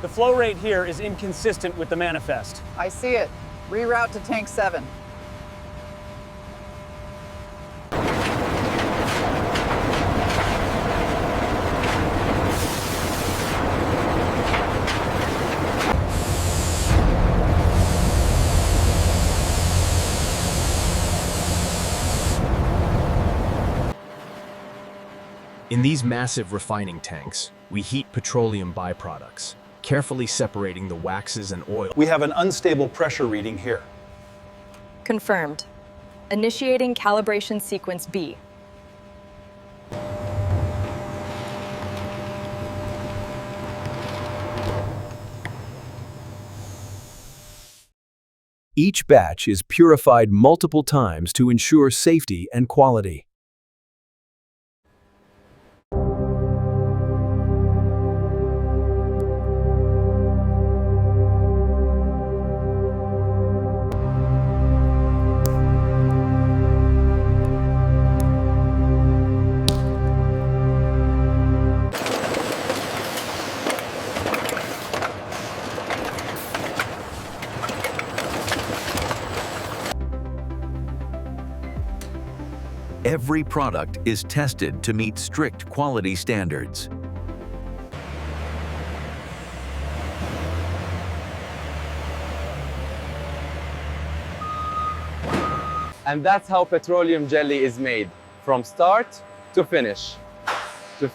The flow rate here is inconsistent with the manifest. I see it. Reroute to tank 7. In these massive refining tanks, we heat petroleum byproducts, carefully separating the waxes and oil. We have an unstable pressure reading here. Confirmed. Initiating calibration sequence B. Each batch is purified multiple times to ensure safety and quality. Every product is tested to meet strict quality standards. And that's how petroleum jelly is made, from start to finish. To